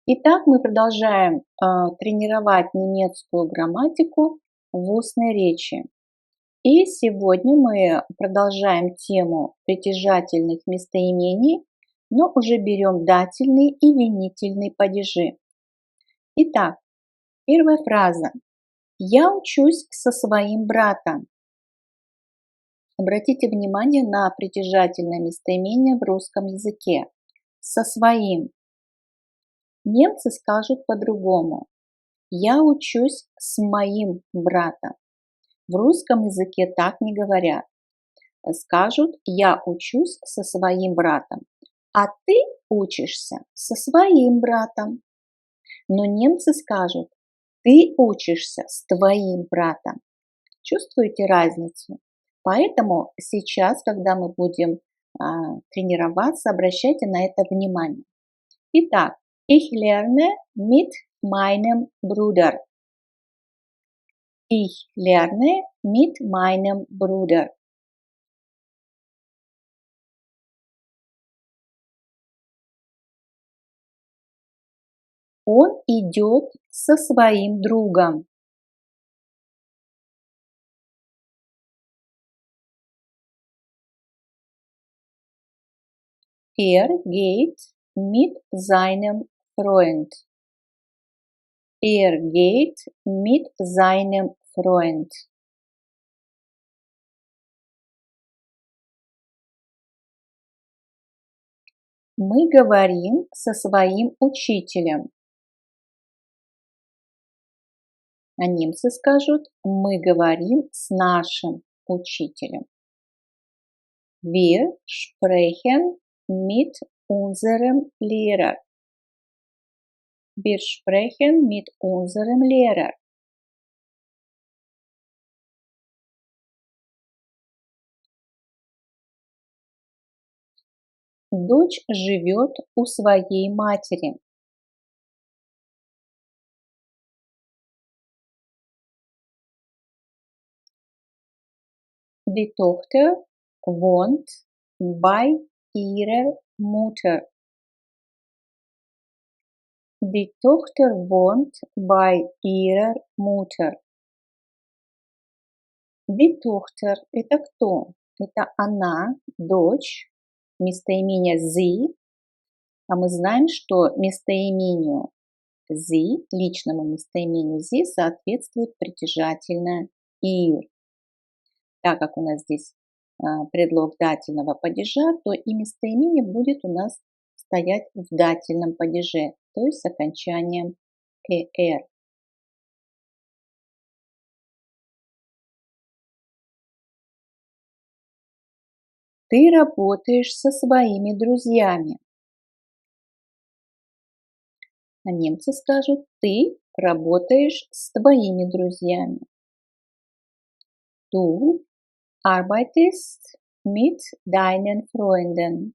Итак, мы продолжаем тренировать немецкую грамматику в устной речи. И сегодня мы продолжаем тему притяжательных местоимений, но уже берем дательные и винительные падежи. Итак, первая фраза. Я учусь со своим братом. Обратите внимание на притяжательное местоимение в русском языке. Со своим. Немцы скажут по-другому. Я учусь с моим братом. В русском языке так не говорят. Скажут, я учусь со своим братом, а ты учишься со своим братом. Но немцы скажут, ты учишься с твоим братом. Чувствуете разницу? Поэтому сейчас, когда мы будем тренироваться, обращайте на это внимание. Итак, ich lerne mit meinem Bruder. Ich lerne mit meinem Bruder. Он идет со своим другом. Er geht mit seinem Freund. Er geht mit seinem Freund. Мы говорим со своим учителем. А немцы скажут, мы говорим с нашим учителем. Wir sprechen mit unserem Lehrer. Wir sprechen mit unserem Lehrer. Дочь живет у своей матери. Die Tochter wohnt bei ihrer Mutter. Die Tochter wohnt bei ihrer Mutter. Die Tochter – это кто? Это она, дочь, местоимение sie. А мы знаем, что местоимению sie, личному местоимению sie, соответствует притяжательное ihr. Так как у нас здесь предлог дательного падежа, то и местоимение будет у нас стоять в дательном падеже, то есть с окончанием «er». Ты работаешь со своими друзьями. А немцы скажут, ты работаешь с твоими друзьями. Du arbeitest mit deinen Freunden.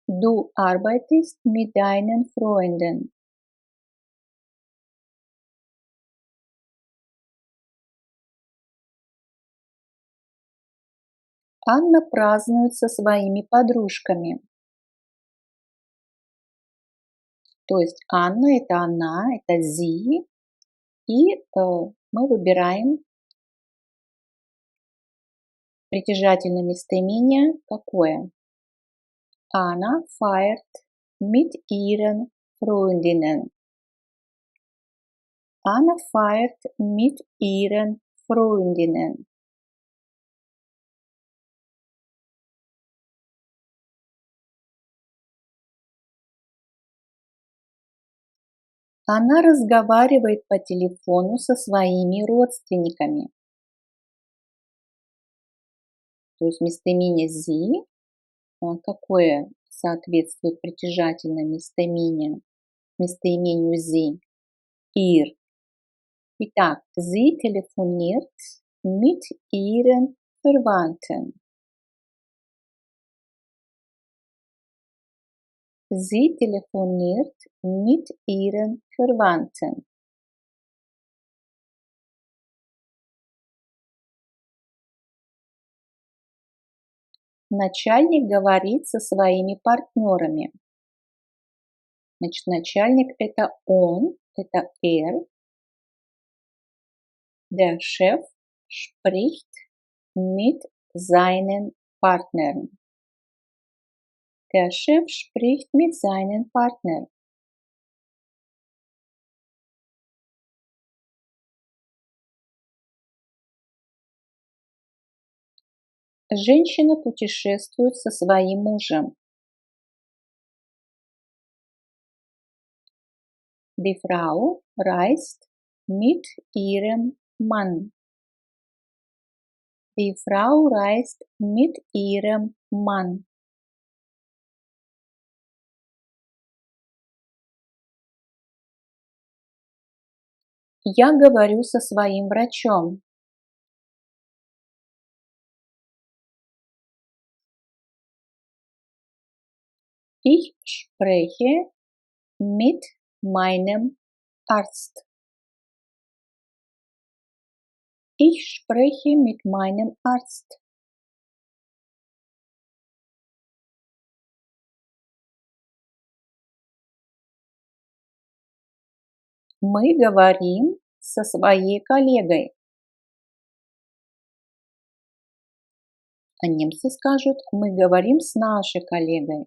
Du arbeitest mit deinen Freunden. Анна празднует со своими подружками. То есть Анна – это она, это sie. И мы выбираем притяжательное местоимение какое? Anna feiert mit ihren Freundinnen. Anna feiert mit ihren Freundinnen. Она разговаривает по телефону со своими родственниками. То есть местоимение sie, какое соответствует притяжательное местоимению sie, ihr. Итак, sie telefoniert mit ihren Verwandten. Sie telefoniert mit ihren Verwandten. Начальник говорит со своими партнерами. Значит, начальник это он, это Der Chef spricht mit seinen Partnern. Der Chef spricht mit seinen Partnern. Женщина путешествует со своим мужем. Die Frau reist mit ihrem Mann. Die Frau reist mit ihrem Mann. Я говорю со своим врачом. Ich spreche mit meinem Arzt. Ich spreche mit meinem Arzt. Мы говорим со своей коллегой. А немцы скажут, мы говорим с нашей коллегой.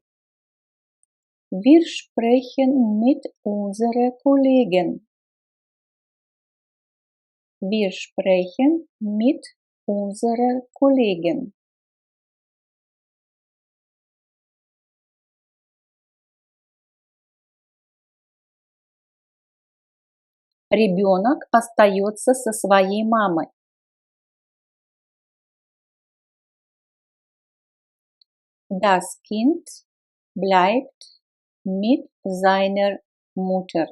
Wir sprechen mit unserer Kollegin. Wir sprechen mit unserer Kollegin. Ребенок остается со своей мамой. Das Kind bleibt mit seiner Mutter.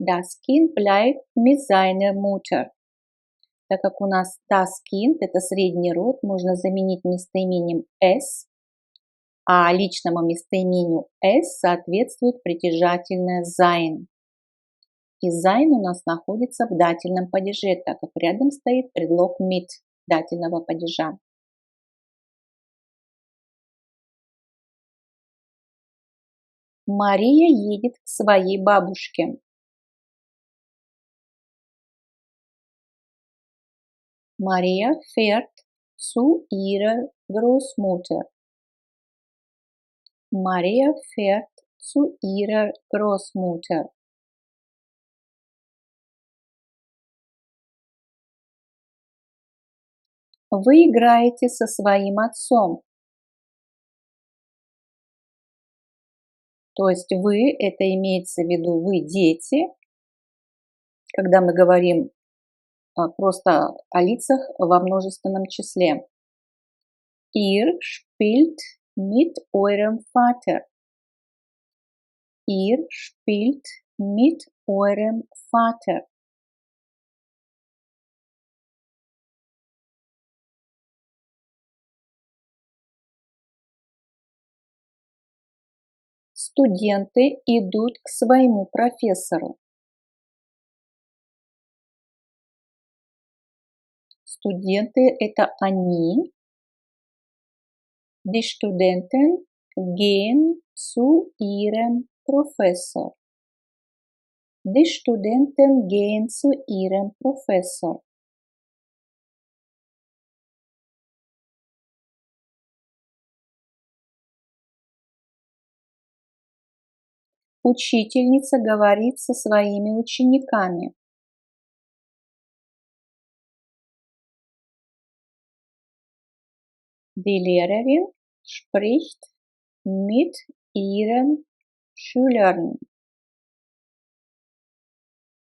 Das Kind bleibt mit seiner Mutter. Так как у нас das Kind– это средний род, можно заменить местоимением es, а личному местоимению es соответствует притяжательное sein. И sein у нас находится в дательном падеже, так как рядом стоит предлог mit дательного падежа. Мария едет к своей бабушке. Maria fährt zu ihrer Großmutter. Maria fährt zu ihrer Großmutter. Вы играете со своим отцом. То есть вы, это имеется в виду вы дети. Когда мы говорим просто о лицах во множественном числе. Ihr spielt mit eurem Vater. Ihr spielt mit eurem Vater. Студенты идут к своему профессору. Студенты – это они. Die Studenten gehen zu ihrem Professor. Die Studenten gehen zu ihrem Professor. Учительница говорит со своими учениками. Die Lehrerin spricht mit ihren Schülern.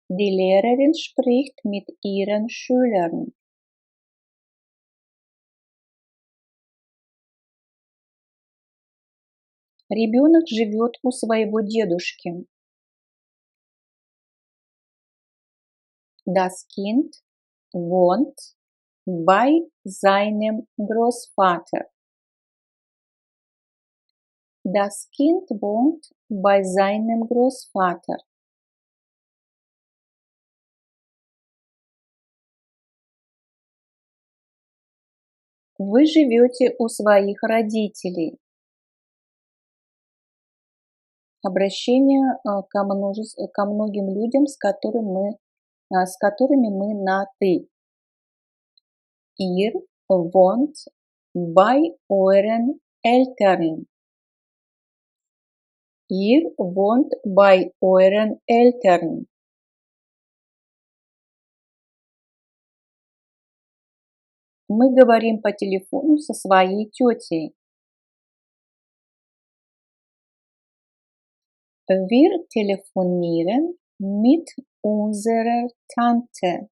Die Lehrerin spricht mit ihren Schülern. Ребенок живет у своего дедушки. Das Kind wohnt bei seinem Großvater. Das Kind wohnt bei seinem Großvater. Вы живете у своих родителей. Обращение ко многим людям, с которыми мы на «ты». Ihr wohnt bei euren Eltern. Ihr wohnt bei euren Eltern. Мы говорим по телефону со своей тетей. Wir telefonieren mit unserer Tante.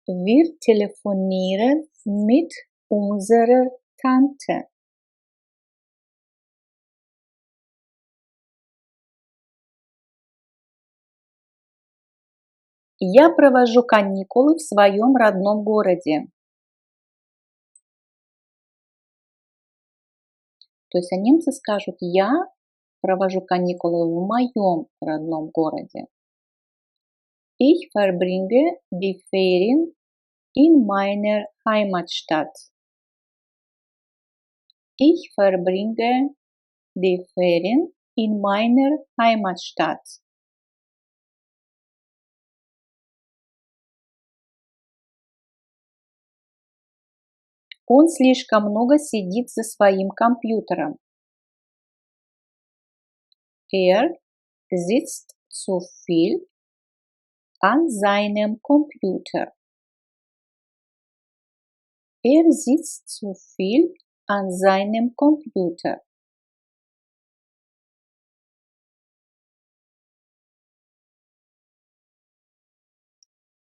Wir telefonieren mit unserer Tante. Я провожу каникулы в своем родном городе. То есть немцы скажут: я провожу каникулы в моем родном городе. Ich verbringe die Ferien in meiner Heimatstadt. Ich verbringe die Ferien in meiner Heimatstadt. Он слишком много сидит за своим компьютером. Er sitzt zu viel an seinem Computer. Er sitzt zu viel an seinem Computer.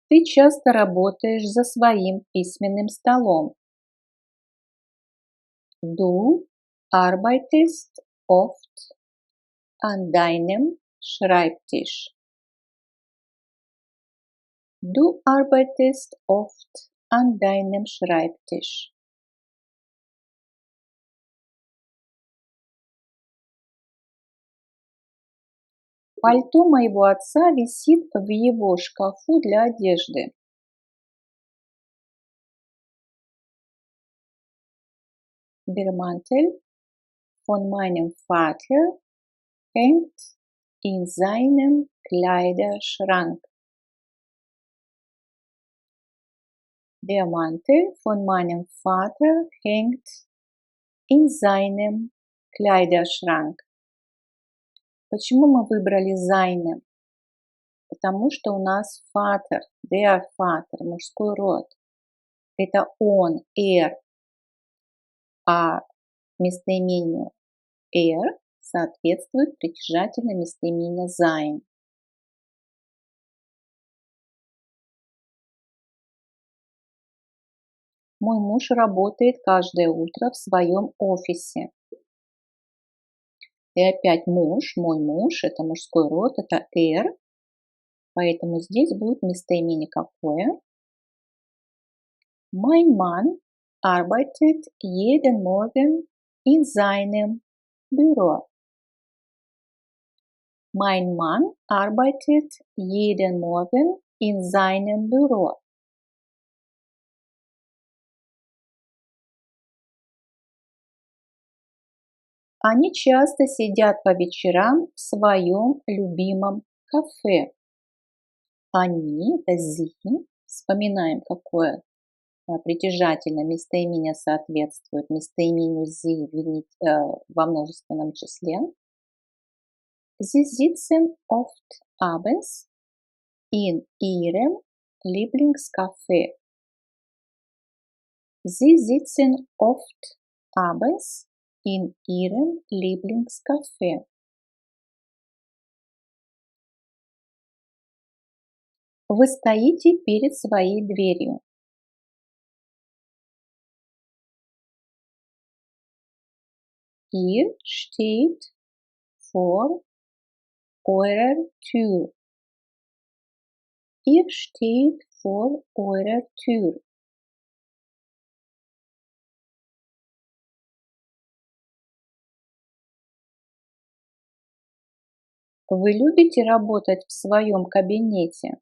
Ты часто работаешь за своим письменным столом. Du arbeitest oft an deinem Schreibtisch. Du arbeitest oft an deinem Schreibtisch. Пальто моего отца висит в его шкафу для одежды. Der Mantel von meinem Vater hängt in seinem Kleiderschrank. Der Mantel von meinem Vater hängt in seinem Kleiderschrank. Почему мы выбрали seinem? Потому что у нас Vater, der Vater, мужской род. Это он, а местоимению соответствует притяжательное местоимение sein. Мой муж работает каждое утро в своем офисе. И опять мой муж, это мужской род, это поэтому здесь будет местоимение какое? Mein Mann arbeitet jeden Morgen in seinem Büro. Mein Mann arbeitet jeden Morgen in seinem Büro. Они часто сидят по вечерам в своем любимом кафе. Они, это sie, вспоминаем, какое притяжательное местоимение соответствует местоимению sie во множественном числе. Sie sitzen oft abends in ihrem Lieblingscafé. Sie sitzen oft abends in ihrem Lieblingscafé. Вы стоите перед своей дверью. Ihr steht vor eurer Tür. Ihr steht vor eurer Tür. Вы любите работать в своем кабинете?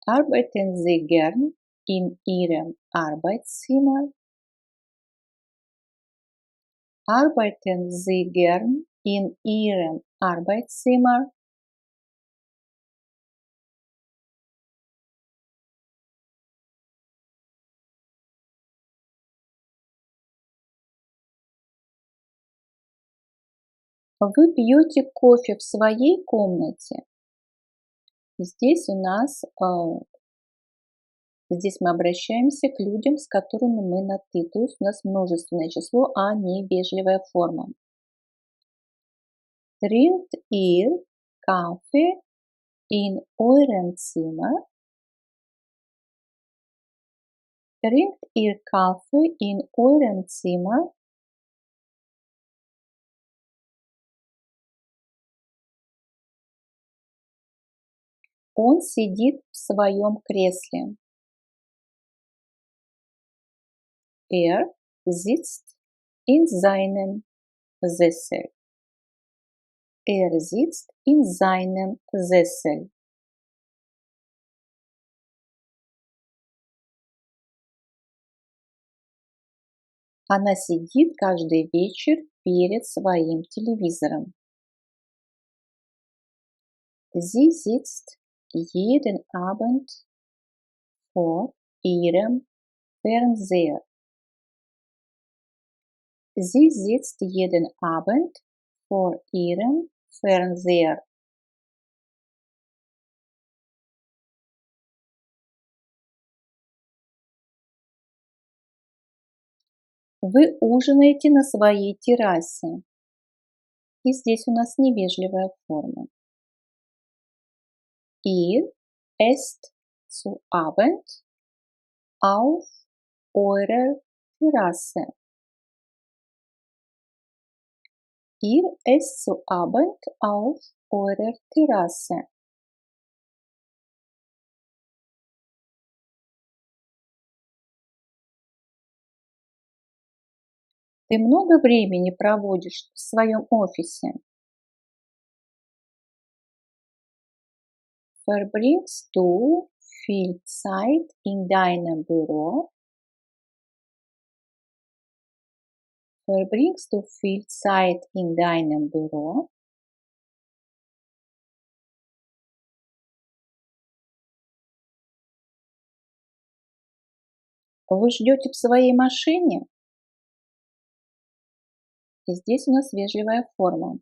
Arbeiten Sie gern in Ihrem Arbeitszimmer? Arbeiten Sie gern in Ihrem Arbeitszimmer? Вы пьете кофе в своей комнате? Здесь у нас, здесь мы обращаемся к людям, с которыми мы на «ты», то есть у нас множественное число, а не вежливая форма. Trinkt ihr Kaffee in eurem Zimmer? Trinkt ihr Kaffee in eurem Zimmer? Он сидит в своем кресле. Er sitzt in seinem Sessel. Er sitzt in seinem Sessel. Она сидит каждый вечер перед своим телевизором. Sie sitzt jeden Abend vor ihrem Fernseher. Sie sitzt jeden Abend vor ihrem Fernseher. Вы ужинаете на своей террасе. И здесь у нас невежливая форма. Ihr esst zu Abend auf eurer Terrasse. Ihr esst zu Abend auf eurer Terrasse. Ты много времени проводишь в своем офисе? Verbringst du viel Zeit in deinem Büro? Verbringst du viel Zeit in deinem Büro? Вы ждете в своей машине? И здесь у нас вежливая форма.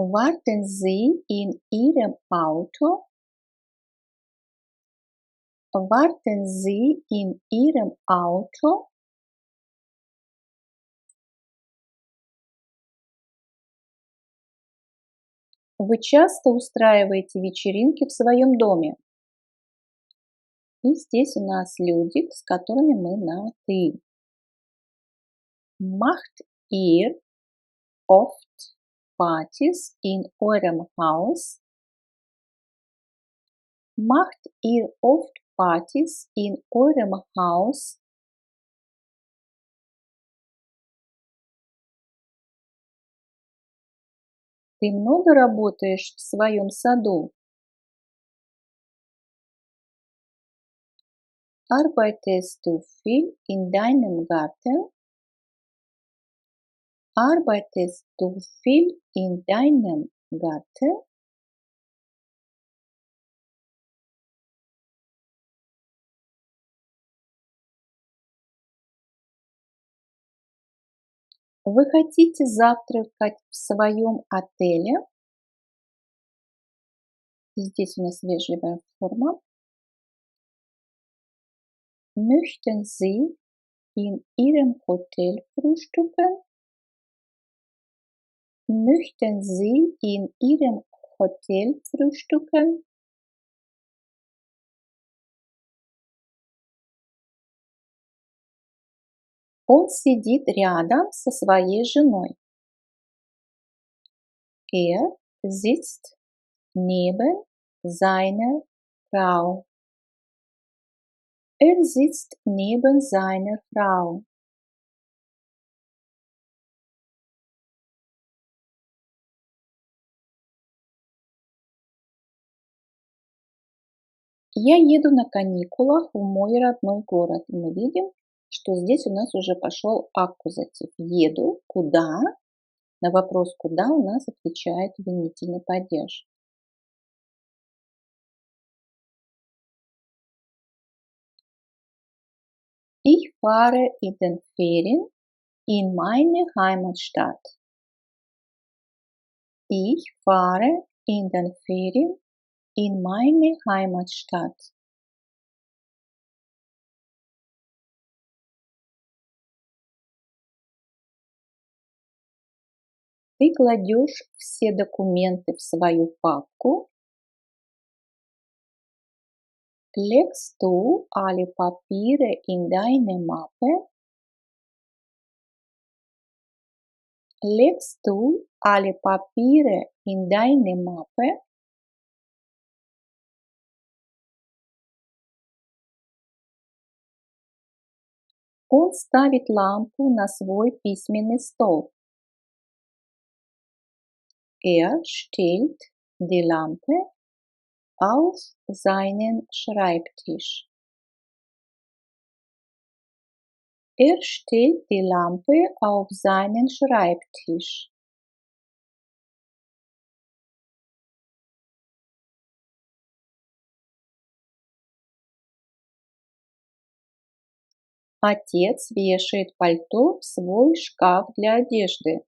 Warten Sie in Ihrem Auto? Warten Sie in Ihrem Auto? Вы часто устраиваете вечеринки в своем доме? И здесь у нас люди, с которыми мы на «ты». Macht ihr oft Partys in eurem Haus? Macht ihr oft Partys in eurem Haus? Ты много работаешь в своем саду? Arbeitest du viel in deinem Garten? Arbeitest du viel in deinem Garten? Вы хотите завтракать в своем отеле? Здесь у нас вежливая форма. Möchten Sie in Ihrem Hotel frühstücken? Möchten Sie in Ihrem Hotel frühstücken? Он сидит рядом со своей женой. Er sitzt neben seiner Frau. Er sitzt neben seiner Frau. Я еду на каникулах в мой родной город. Мы видим, что здесь у нас уже пошел аккузатив. Еду. Куда? На вопрос «куда» у нас отвечает винительный падеж. Ich fahre in den Ferien in meine Heimatstadt. Ich fahre in den Ferien in meine Heimatstadt. Ты кладешь все документы в свою папку. Legst du alle Papiere in deine Mappe? Legst du alle Papiere in deine Mappe? Он ставит лампу на свой письменный стол. Er stellt die Lampe auf seinen Schreibtisch. Er stellt die Lampe auf seinen Schreibtisch. Отец вешает пальто в свой шкаф для одежды.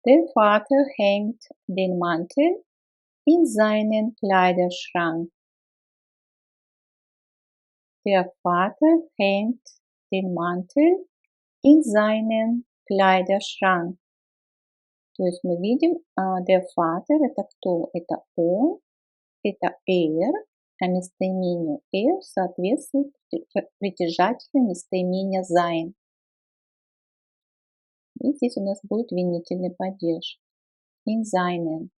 Der Vater hängt den Mantel in seinen Kleiderschrank. Der Vater hängt den Mantel in seinen Kleiderschrank. То есть мы видим, der Vater это кто? Это он, это er, а местоимению er соответствует притяжательное местоимение sein. И здесь у нас будет винительный падеж. In seinen.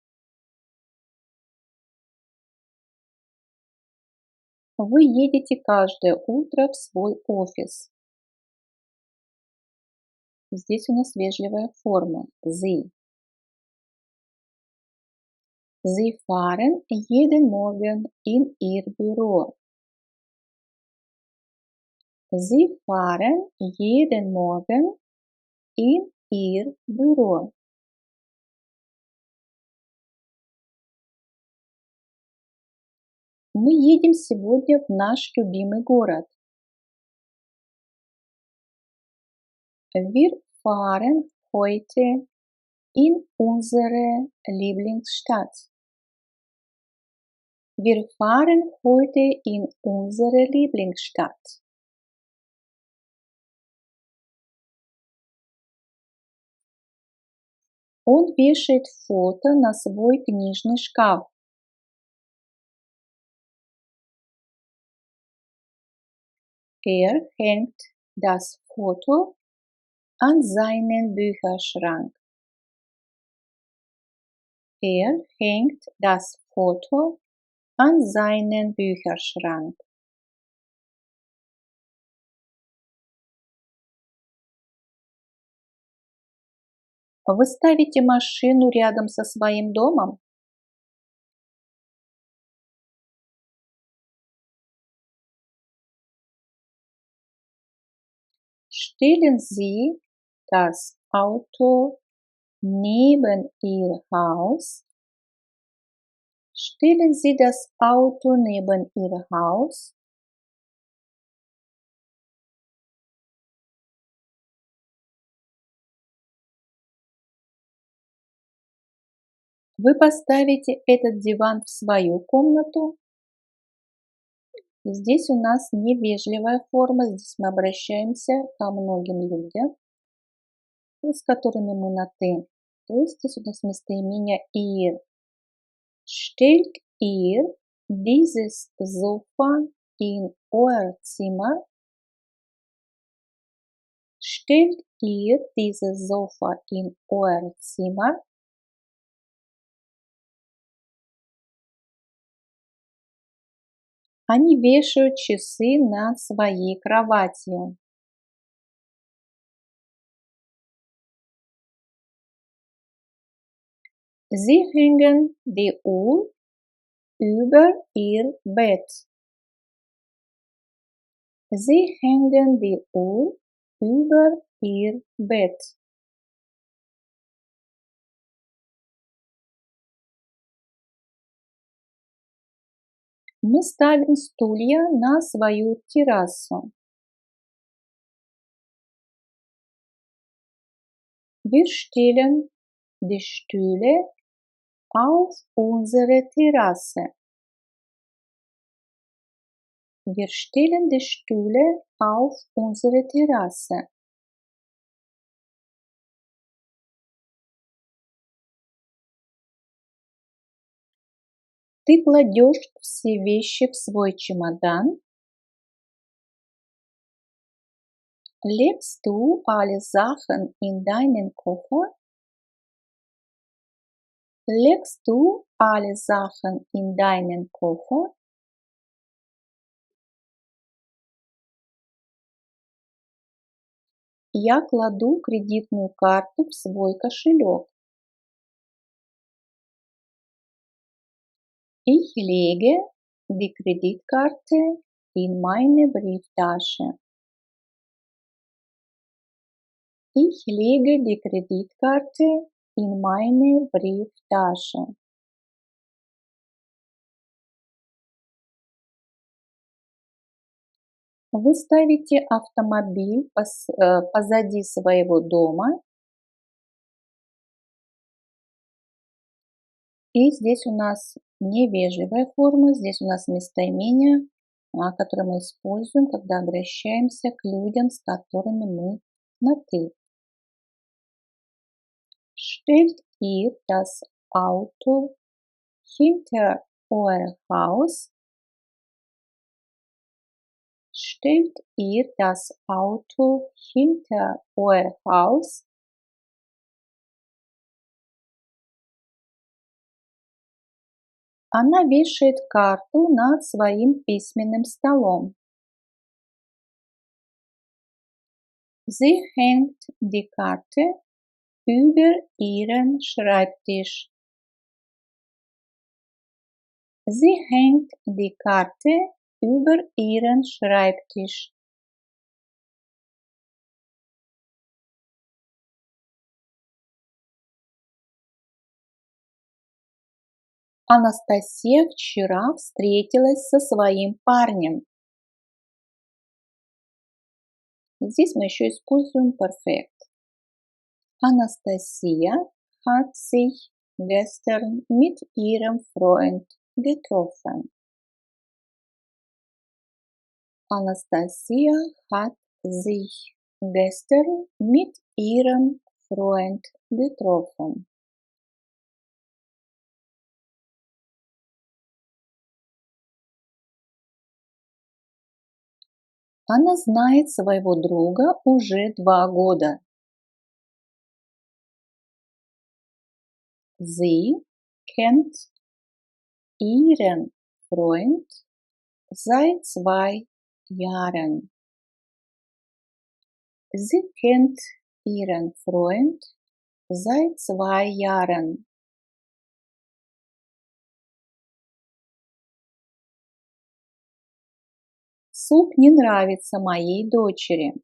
Вы едете каждое утро в свой офис. Здесь у нас вежливая форма. Sie. Sie fahren jeden Morgen in ihr Büro. Sie fahren jeden Morgen in ihr Büro. Мы едем сегодня в наш любимый город. Wir fahren heute in unsere Lieblingsstadt. Wir fahren heute in unsere Lieblingsstadt. Он вешает фото на свой книжный шкаф. Er hängt das Foto an seinen Bücherschrank. Er hängt das Foto an seinen Bücherschrank. Вы ставите машину рядом со своим домом? Stellen Sie das Auto neben Ihr Haus? Stellen Sie das Auto neben Ihr Haus? Вы поставите этот диван в свою комнату? Здесь у нас невежливая форма, здесь мы обращаемся ко многим людям, с которыми мы на «ты». То есть здесь у нас местоимение ihr. Stellt ihr dieses Sofa in euer Zimmer? Stellt ihr dieses Sofa in euer Zimmer? Они вешают часы над своей кроватью. Sie hängen die Uhr über ihr Bett. Sie hängen die Uhr über ihr Bett. Мы ставим стулья на свою террасу. Wir stellen die Stühle auf unsere Terrasse. Wir stellen die Stühle auf unsere Terrasse. Ты кладешь все вещи в свой чемодан. Legst du alle Sachen in deinen Koffer? Legst du alle Sachen in deinen Koffer? Я кладу кредитную карту в свой кошелек. Ich lege die Kreditkarte in meine Brieftasche. Ich lege die Kreditkarte in meine Brieftasche. Вы ставите автомобиль позади своего дома. И здесь у нас невежливая форма, здесь у нас местоимение, которое мы используем, когда обращаемся к людям, с которыми мы на «ты». Stellt ihr das Auto hinter euer Haus? Stellt ihr das Auto hinter euer Haus? Она вешает карту над своим письменным столом. Sie hängt die Karte über ihren Schreibtisch. Sie hängt die Karte über ihren Schreibtisch. Анастасия вчера встретилась со своим парнем. Здесь мы еще используем perfekt. Anastasia hat sich gestern mit ihrem Freund getroffen. Anastasia hat sich gestern mit ihrem Freund getroffen. Она знает своего друга уже 2 года. Sie kennt ihren Freund seit 2 Jahren. Sie kennt ihren Freund seit 2 Jahren. Суп не нравится моей дочери.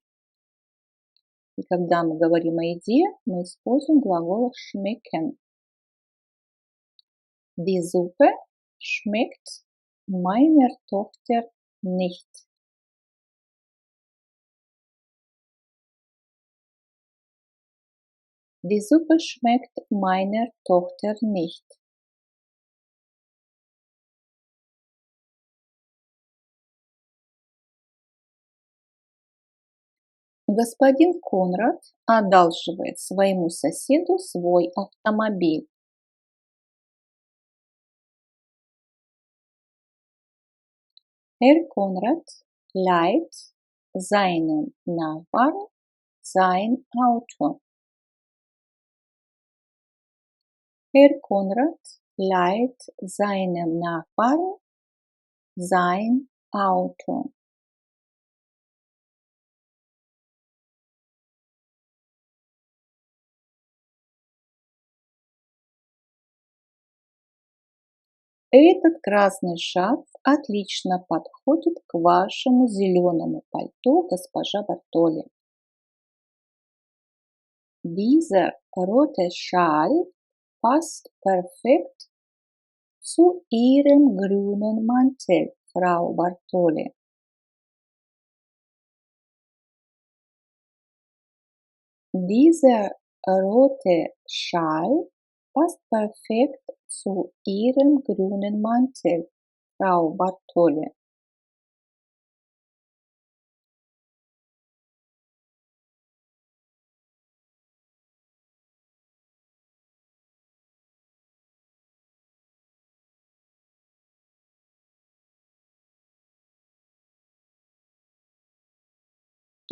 И когда мы говорим о еде, мы используем глагол schmecken. Die Suppe schmeckt meiner Tochter nicht. Die Suppe schmeckt meiner Tochter nicht. Господин Конрад одалживает своему соседу свой автомобиль. Herr Konrad leiht seinem Nachbarn sein Auto. Herr Konrad leiht seinem Nachbarn sein Auto. Этот красный шарф отлично подходит к вашему зеленому пальто, госпожа Бартоли. Dieser rote Schal passt perfekt zu Ihrem grünen Mantel, Frau Bartoli. Dieser rote Schal passt perfekt zu Ihrem grünen Mantel, Frau Bartoli.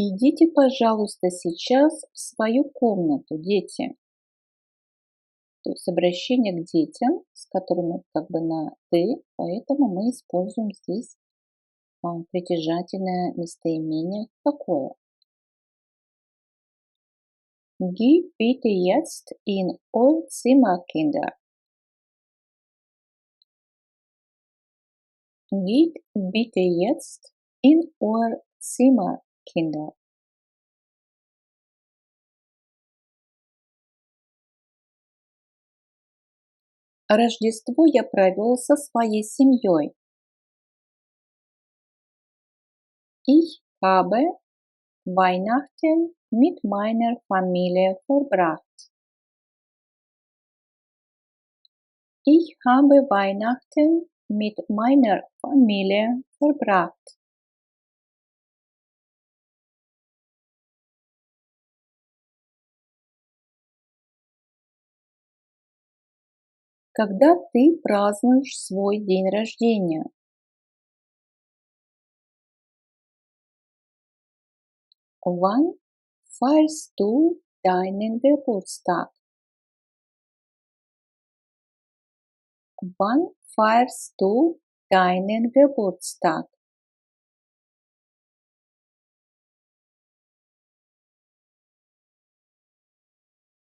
Идите, пожалуйста, сейчас в свою комнату, дети. То есть обращение к детям, с которыми как бы на «ты», поэтому мы используем здесь притяжательное местоимение какое? Geh bitte jetzt in euer Zimmer, Kinder. Geht bitte jetzt in euer Zimmer, Kinder. Рождество я провел со своей семьей. Ich habe Weihnachten mit meiner Familie verbracht. Ich habe Weihnachten mit meiner Familie verbracht. Когда ты празднуешь свой день рождения? Wann feierst du deinen Geburtstag? Wann feierst du deinen Geburtstag?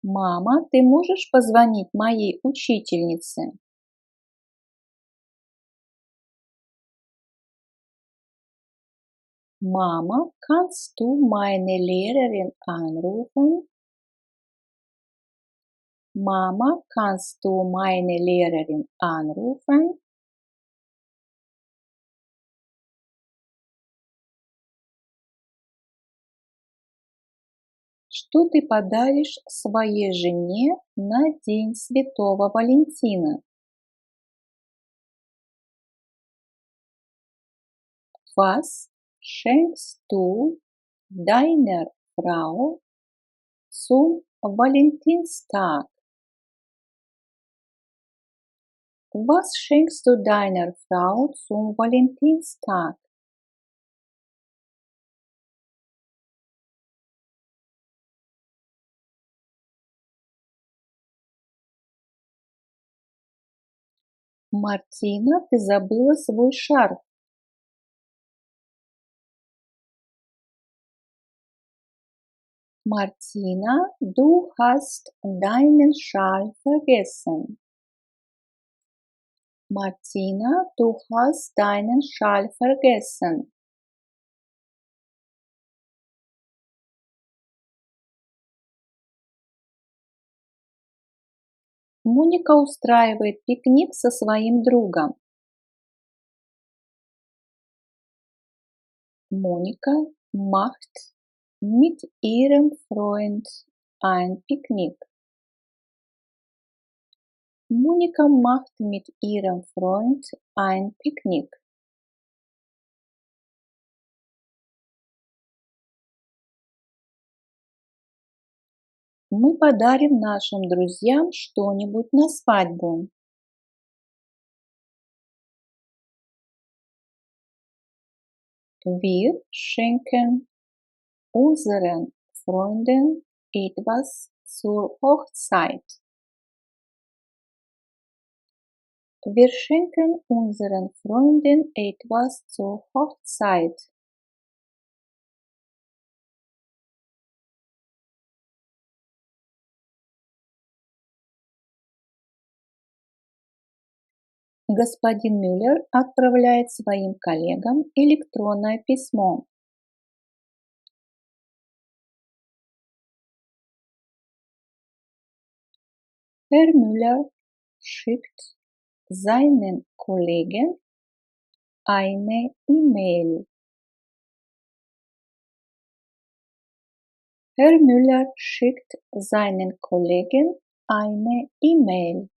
Мама, ты можешь позвонить моей учительнице? Mama, kannst du meine Lehrerin anrufen? Mama, kannst du meine Lehrerin anrufen? Что ты подаришь своей жене на День Святого Валентина? Was schenkst du deiner Frau zum Valentinstag? Was schenkst du deiner Frau zum Valentinstag? Мартина, ты забыла свой шарф. Martina, du hast deinen Schal vergessen. Martina, du hast deinen Schal vergessen. Моника устраивает пикник со своим другом. Monika macht mit ihrem Freund ein Picknick. Monika macht mit ihrem Freund ein Picknick. Мы подарим нашим друзьям что-нибудь на свадьбу. Wir schenken unseren Freunden etwas zur Hochzeit. Wir schenken unseren Freunden etwas zur Hochzeit. Господин Мюллер отправляет своим коллегам электронное письмо. Herr Müller schickt seinen Kollegen eine E-Mail. Herr Müller schickt seinen Kollegen eine E-Mail.